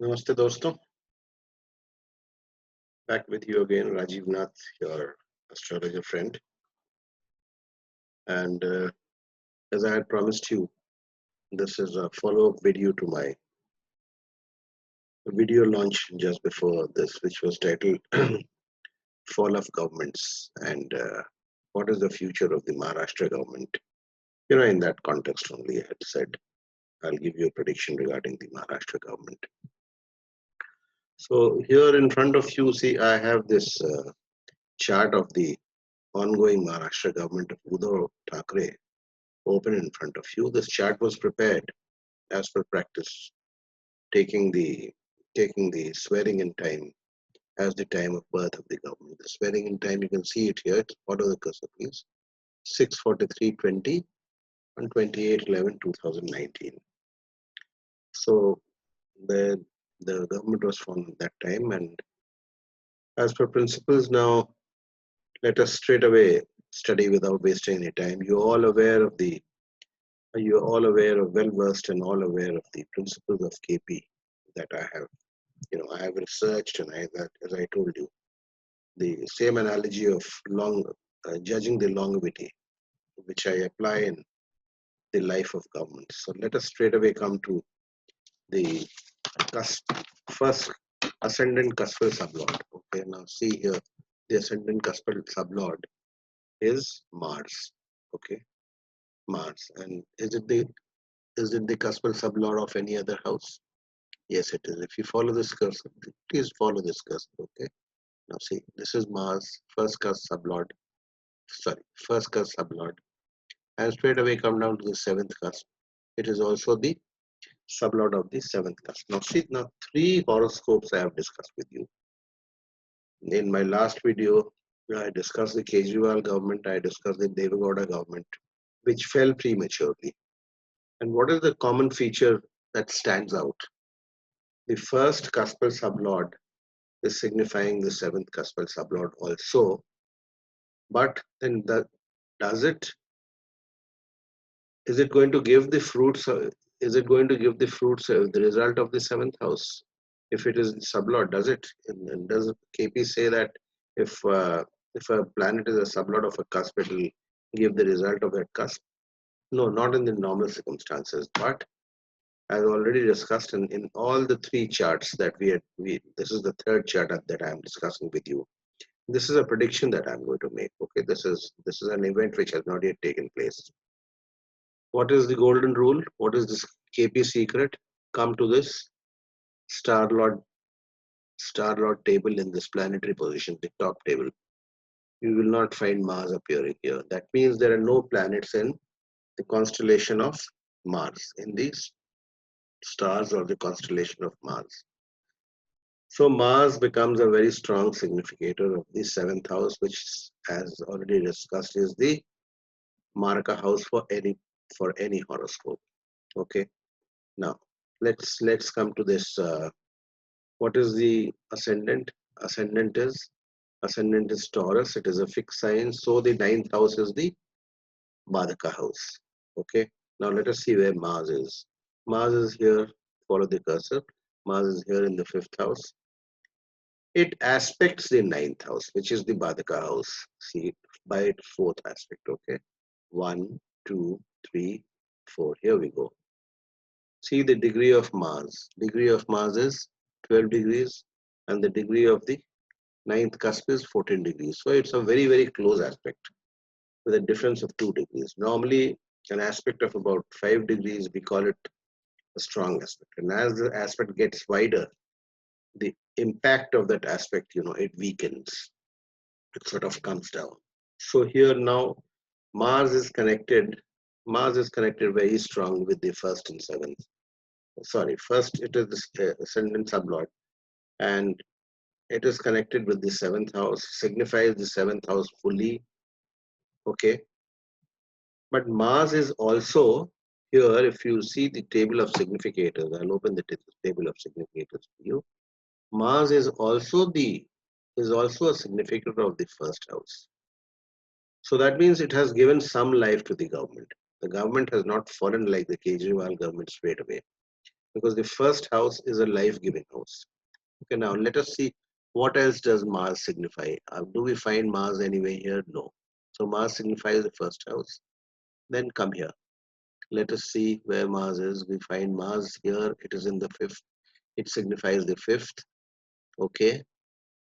Namaste दोस्तों, back with you again, Rajiv Nath, your astrologer friend. And as I had promised you, this is a follow-up video to my video launch just before this, which was titled "Fall of Governments" and what is the future of the Maharashtra government. In that context only, I had said I'll give you a prediction regarding the Maharashtra government. So here in front of you, see, I have this chart of the ongoing Maharashtra government of Udhav Thackeray open in front of you. This chart was prepared as per practice, taking the swearing in time as the time of birth of the government. The swearing in time, you can see it here. Follow the cursor, please. 6:43:20 on 28/11/2019. So the government was formed at that time, and as per principles, now let us straight away study without wasting any time. You're all aware of, well versed and all aware of the principles of KP that I have. I have researched, and that, as I told you, the same analogy of judging the longevity, which I apply in the life of government. So let us straight away come to the first ascendant cuspal sublord. Okay, now see here, the ascendant cuspal sublord is Mars. Okay, Mars, and is it the cuspal sublord of any other house? Yes, it is. If you follow this cursor, please follow this cursor. Okay. Now see, this is Mars, first cusp sublord. Sorry, first cusp sublord, and straight away come down to the seventh cusp. It is also the sublord of the seventh cusp. Now see, now three horoscopes I have discussed with you. In my last video, I discussed the Kejriwal government. I discussed the Devagowda government, which fell prematurely. And what is the common feature that stands out? The first cuspal sublord is signifying the seventh cuspal sublord also, but then does it is it going to give the fruits is it going to give the fruits the result of the seventh house if it is sublord? Does it? And does KP say that if if a planet is a sublord of a cusp, it will give the result of that cusp? No, not in the normal circumstances, but as already discussed in all the three charts that we this is the third chart that I am discussing with you. This is a prediction that I'm going to make. Okay, this is an event which has not yet taken place. What is the golden rule? What is this KP secret? Come to this star lord table in this planetary position, the top table. You will not find Mars appearing here. That means there are no planets in the constellation of Mars, in these stars or the constellation of Mars. So Mars becomes a very strong significator of the seventh house, which, as already discussed, is the Maraka house for any horoscope. Okay. Now let's come to this. What is the ascendant? Ascendant is Taurus. It is a fixed sign. So the ninth house is the Badaka house. Okay. Now let us see where Mars is. Mars is here. Follow the cursor. Mars is here in the fifth house. It aspects the ninth house, which is the Badaka house. See it by its fourth aspect. Okay. 1, 2, 3, 4. Here we go. See the degree of Mars. Degree of Mars is 12 degrees, and the degree of the ninth cusp is 14 degrees. So it's a very, very close aspect with a difference of 2 degrees. Normally, an aspect of about 5 degrees, we call it a strong aspect. And as the aspect gets wider, the impact of that aspect, it weakens. It sort of comes down. So here now, Mars is connected. Mars is connected very strong with the first and seventh. Sorry, first it is the ascendant sublord, and it is connected with the seventh house, signifies the seventh house fully. Okay, but Mars is also here. If you see the table of significators, I'll open the table of significators for you. Mars is also a significator of the first house. So that means it has given some life to the government. The government has not fallen like the Kejriwal government straight away. because the first house is a life-giving house. Okay, now let us see what else does Mars signify. Do we find Mars anywhere here? No. So Mars signifies the first house. Then come here. Let us see where Mars is. We find Mars here. It is in the fifth. It signifies the fifth. Okay.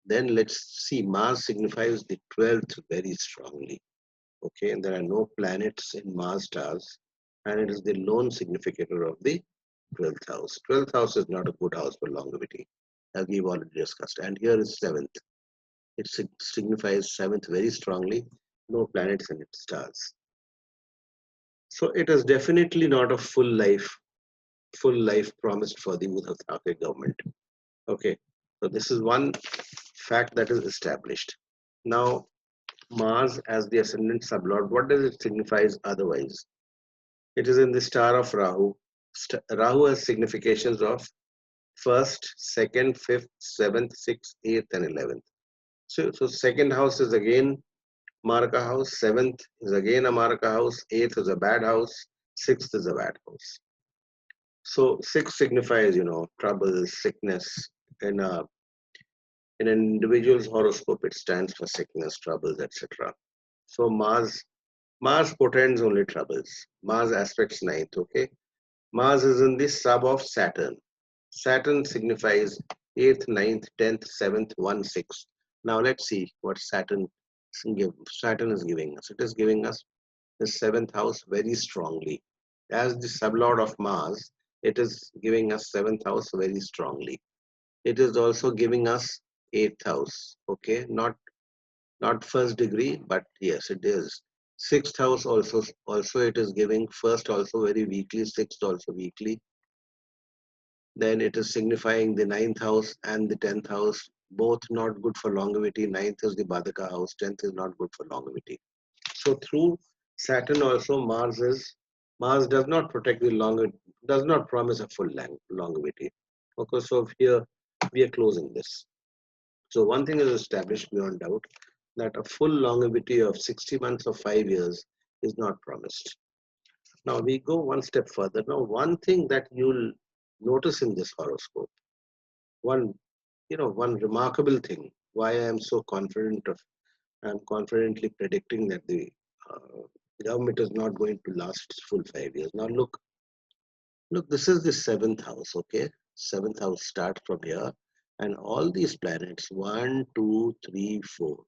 Then let's see. Mars signifies the 12th very strongly. Okay. And there are no planets in Mars stars. And it is the lone significator of the 12th house. 12th house is not a good house for longevity, as we've already discussed. And here is 7th. It signifies 7th very strongly. No planets in its stars. So it is definitely not a full life promised for the Udhav Thackeray government. Okay, so this is one fact that is established. Now, Mars as the ascendant sublord, what does it signifies otherwise? It is in the star of Rahu. Rahu has significations of first, second, fifth, seventh, sixth, eighth, and 11th. So second house is again Maraka house, seventh is again a Maraka house, eighth is a bad house, sixth is a bad house. So six signifies, trouble, sickness. In an individual's horoscope, it stands for sickness, troubles, etc. So Mars portends only troubles. Mars aspects ninth. Okay, Mars is in the sub of Saturn. Saturn signifies eighth, ninth, 10th, 7th, 1, 6. Now let's see what Saturn is giving us. It is giving us the 7th house very strongly. As the sublord of Mars, it is giving us 7th house very strongly. It is also giving us 8th house. Okay, not first degree, but yes, it is. 6th house also it is giving first also very weakly, 6th also weakly. Then it is signifying the 9th house and the 10th house, both not good for longevity. 9th is the Badaka house, 10th is not good for longevity. So through Saturn also Mars does not protect the does not promise a full longevity. Okay, so here we are closing this. So one thing is established beyond doubt, that a full longevity of 60 months or 5 years is not promised. Now we go one step further. Now one thing that you'll notice in this horoscope, one one remarkable thing, why I am so I'm confidently predicting that the uh, government is not going to last full 5 years. Now look, this is the 7th house. Okay, 7th house starts from here, and all these planets, 1, 2, 3, 4,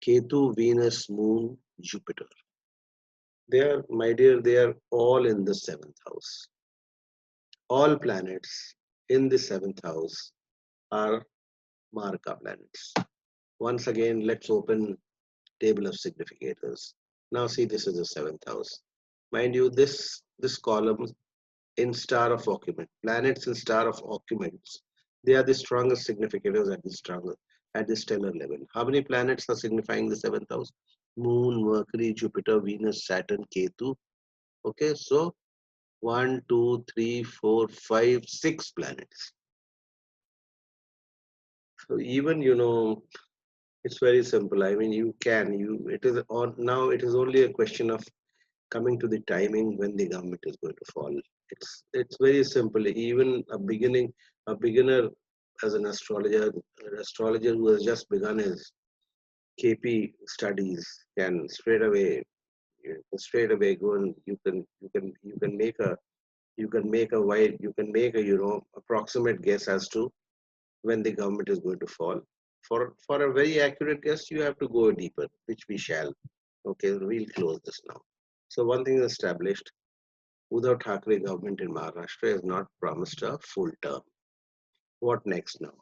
Ketu, Venus, Moon, Jupiter, they are, my dear, they are all in the 7th house. All planets in the 7th house are Marka planets. Once again, let's open table of significators. Now see, this is the 7th house. Mind you, this column in star of occupant, planets in star of occupants, they are the strongest significators at the stellar level. How many planets are signifying the 7th house? Moon, Mercury, Jupiter, Venus, Saturn, Ketu. Okay, so 1, 2, 3, 4, 5, 6 planets. So even it's very simple. I mean, it is on now. It is only a question of coming to the timing when the government is going to fall. It's very simple. Even a beginner as an astrologer who has just begun his KP studies can straight away go, and you can make a approximate guess as to when the government is going to fall. For a very accurate guess, you have to go deeper, which we shall. Okay, we'll close this now. So one thing is established: Udhav Thackeray government in Maharashtra has not promised a full term. What next now?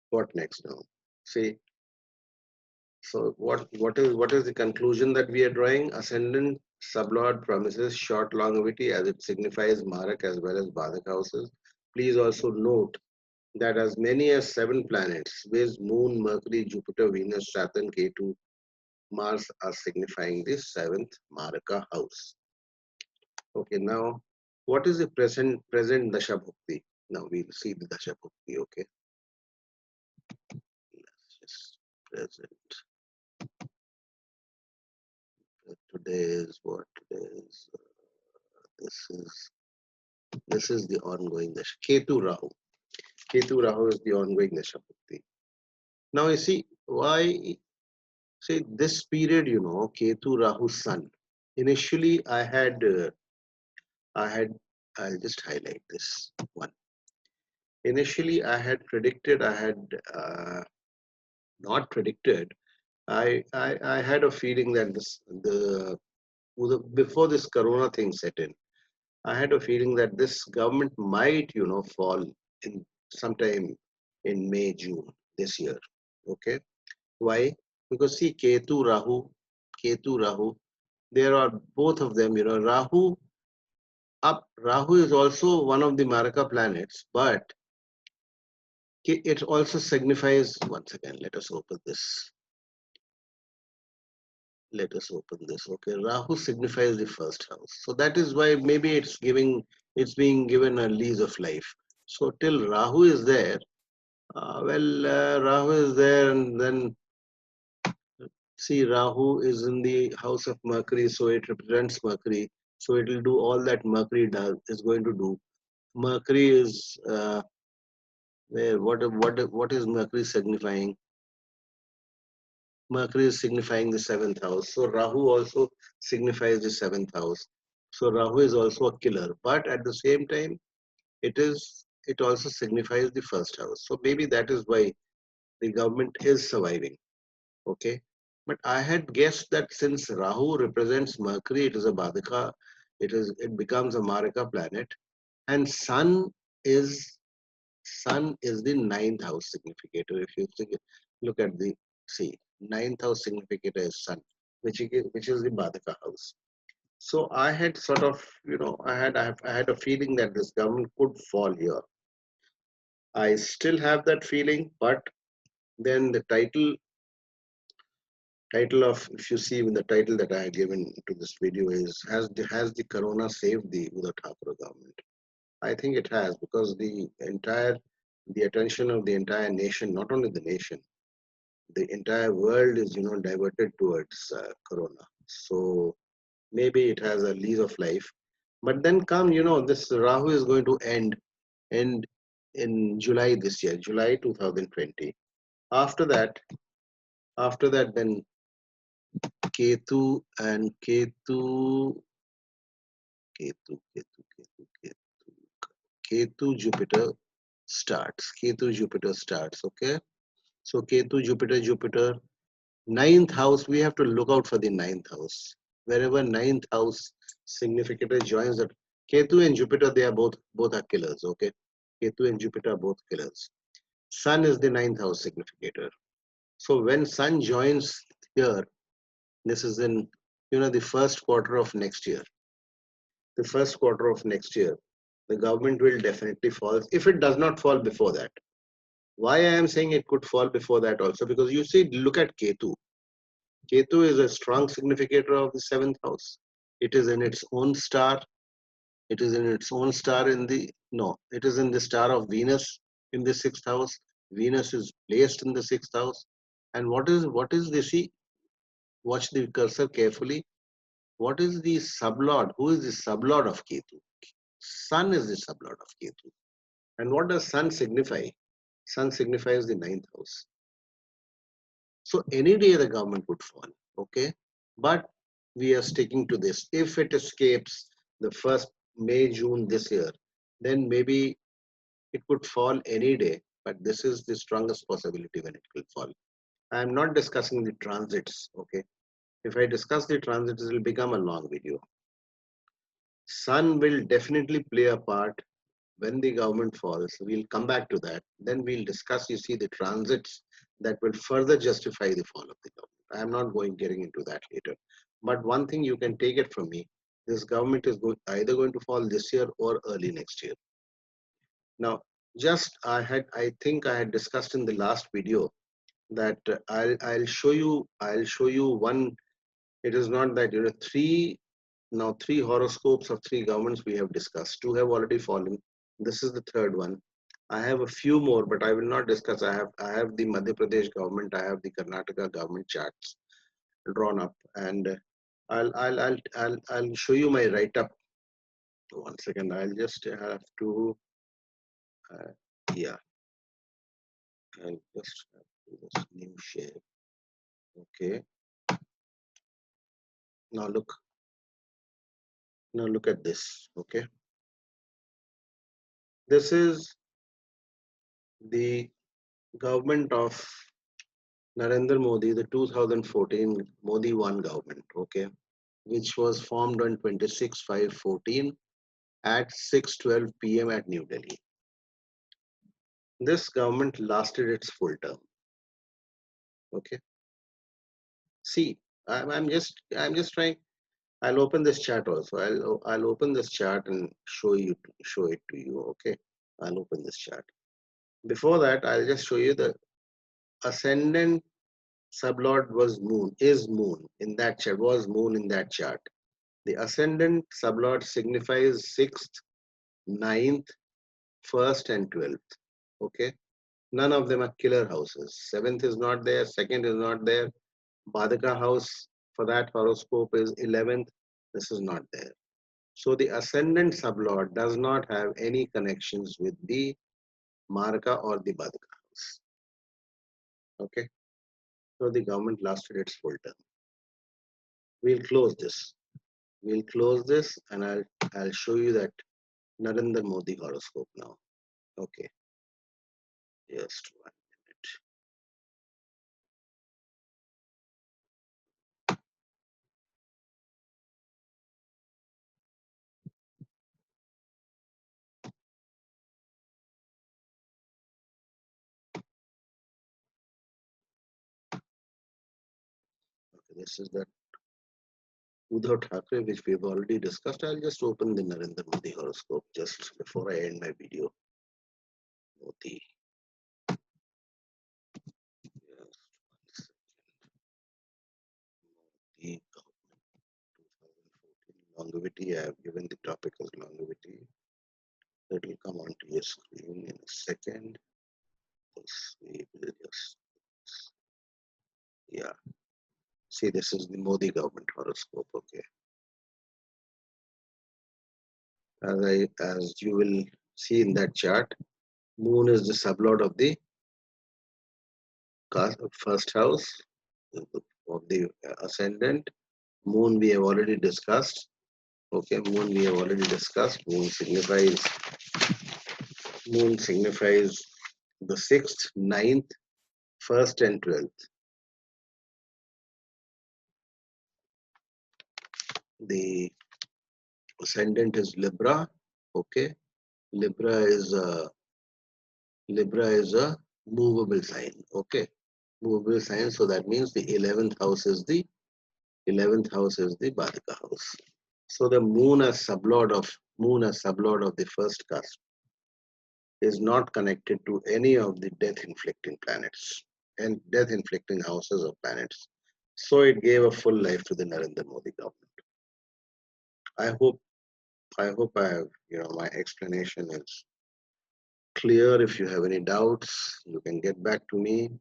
What next now? See, so what is the conclusion that we are drawing? Ascendant sublord promises short longevity as it signifies Marak as well as Badak houses. Please also note that as many as 7 planets, with Moon, Mercury, Jupiter, Venus, Saturn, Ketu, Mars are signifying the 7th Maraka house. Okay, now what is the present Dasha Bhukti? Now we'll see the Dasha Bhukti. Okay, let's just present. Today is what? Today is this is This is the ongoing Dasha. Ketu Rahu. Ketu Rahu is the ongoing Dasha Bhukti. Now you see why, say this period, Ketu Rahu Sun. Initially I had, I'll just highlight this one. Initially I had predicted, not predicted, I had a feeling that before this Corona thing set in, I had a feeling that this government might, fall in sometime in May, June this year. Okay. Why? Because see, Ketu Rahu, there are both of them, Rahu is also one of the Maraka planets, but it also signifies, once again, let us open this. Let us open this. Okay. Rahu signifies the first house. So that is why maybe it's being given a lease of life. So till Rahu is there, Rahu is there, and then see, Rahu is in the house of Mercury, so it represents Mercury. So it will do all that Mercury is going to do. Mercury is where? What is Mercury signifying? Mercury is signifying the seventh house. So Rahu also signifies the seventh house. So Rahu is also a killer, but at the same time, it also signifies the first house. So maybe that is why the government is surviving. Okay. But I had guessed that since Rahu represents Mercury, it is a Badika, it becomes a Marika planet, and Sun is the ninth house significator. If you look at the see, ninth house significator is Sun, which is the Badika house. So I had sort of, I had a feeling that this government could fall here. I still have that feeling, but then the title of, if you see in the title that I have given to this video is, has the Corona saved the Udhav Thackeray government? I think it has, because the attention of the entire nation, not only the nation, the entire world is, diverted towards Corona. So maybe it has a lease of life. But then this Rahu is going to end in July this year, July 2020. After that, then Ketu and Ketu Jupiter starts. Okay. So Ketu Jupiter, ninth house. We have to look out for the ninth house. Wherever ninth house significator joins that, Ketu and Jupiter, they are both are killers. Okay. Ketu and Jupiter are both killers. Sun is the ninth house significator. So when Sun joins here, this is in the first quarter of next year. The first quarter of next year, the government will definitely fall if it does not fall before that. Why I am saying it could fall before that also, because you see, look at Ketu. Ketu is a strong significator of the seventh house. It is in its own star. It is in its own star it is in the star of Venus in the sixth house. Venus is placed in the sixth house. And what is this? See, watch the cursor carefully. What is the sublord? Who is the sublord of Ketu? Sun is the sublord of Ketu. And what does Sun signify? Sun signifies the ninth house. So any day the government would fall, okay? But we are sticking to this. If it escapes the first May, June this year, then maybe it could fall any day. But this is the strongest possibility when it will fall. I am not discussing the transits, okay? If I discuss the transits, it will become a long video. Sun will definitely play a part when the government falls. We'll come back to that. Then we'll discuss, you see, the transits that will further justify the fall of the government. I am not getting into that later. But one thing you can take it from me, this government is either going to fall this year or early next year. Now, I think I had discussed in the last video that I'll show you one. It is not that three horoscopes of three governments we have discussed. Two have already fallen. This is the third one. I have a few more, but I will not discuss. I have the Madhya Pradesh government. I have the Karnataka government charts drawn up, and I'll show you my write up 1 second, I'll just have to, yeah, I'll just have to do this new share. Okay, now look at this. Okay, this is the government of Narendra Modi, the 2014 Modi 1 government. Okay, which was formed on 26/5/14 at 6:12 p.m. at New Delhi. This government lasted its full term. Okay, see, I'm just trying. I'll open this chart also. I'll open this chart and show it to you. Okay, I'll open this chart. Before that, I'll just show you the ascendant sublord was moon, is moon in that chart, was moon in that chart. The ascendant sublord signifies 6th, 9th, 1st and 12th. Okay, none of them are killer houses. 7th is not there, 2nd is not there. Badaka house for that horoscope is 11th. This is not there. So the ascendant sublord does not have any connections with the Marka or the Badaka house. Okay, so the government lasted its full term. We'll close this. We'll close this and I'll show you that Narendra Modi horoscope now. Okay, just 1 minute. Okay, this is that Udhav Thackeray, which we've already discussed. I'll just open the Narendra Modi horoscope just before I end my video. Modi. Yes, 1 second. Modi government 2014. Longevity. I have given the topic as longevity. That will come onto your screen in a second. This we will just, yeah. See, this is the Modi government horoscope. Okay. As you will see in that chart, Moon is the sublord of the first house of the ascendant. Moon we have already discussed. Okay, Moon we have already discussed. Moon signifies the 6th, 9th, 1st and 12th. The ascendant is Libra. Okay, Libra is a movable sign. Okay, movable sign. So that means the 11th house is the Badaka house. So the moon as sublord of the first cusp is not connected to any of the death inflicting planets and death inflicting houses of planets. So it gave a full life to the Narendra Modi government. I hope I have, my explanation is clear. If you have any doubts, you can get back to me.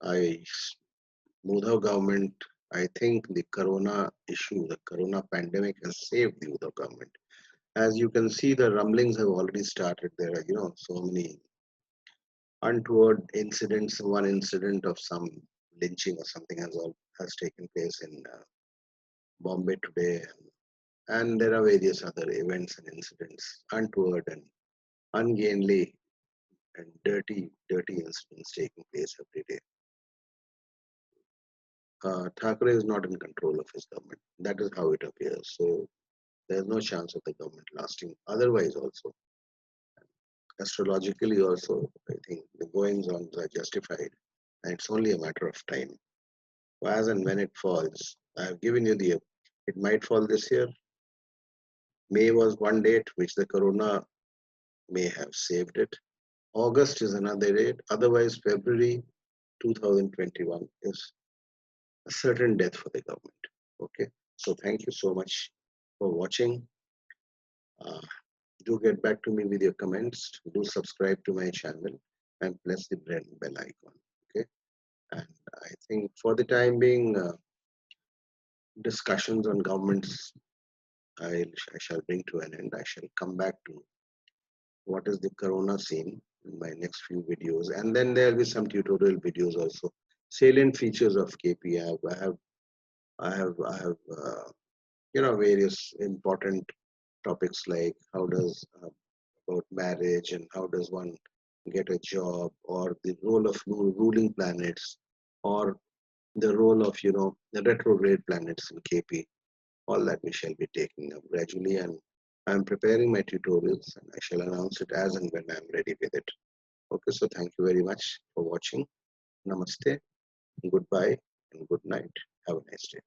Udhav government, I think the corona issue, the corona pandemic has saved the Udhav government. As you can see, the rumblings have already started. There are, so many untoward incidents. One incident of some lynching or something has taken place in Bombay today, and there are various other events and incidents, untoward and ungainly and dirty incidents taking place every day. Thackeray is not in control of his government. That is how it appears. So there is no chance of the government lasting. Otherwise, also astrologically, also I think the goings on are justified, and it's only a matter of time. As and when it falls, I have given you the. It might fall this year. May was one date which the corona may have saved it. August is another date. Otherwise, February 2021 is a certain death for the government. Okay. So thank you so much for watching. Uh, do get back to me with your comments. Do subscribe to my channel and press the bell icon. Okay. And I think for the time being, discussions on governments I shall bring to an end. I shall come back to what is the corona scene in my next few videos, and then there will be some tutorial videos also. Salient features of KP. I have various important topics like how does about marriage and how does one get a job, or the role of ruling planets, or the role of the retrograde planets in KP. All that we shall be taking up gradually, and I'm preparing my tutorials and I shall announce it as and when I'm ready with it. Okay, so thank you very much for watching. Namaste, goodbye, and good night. Have a nice day.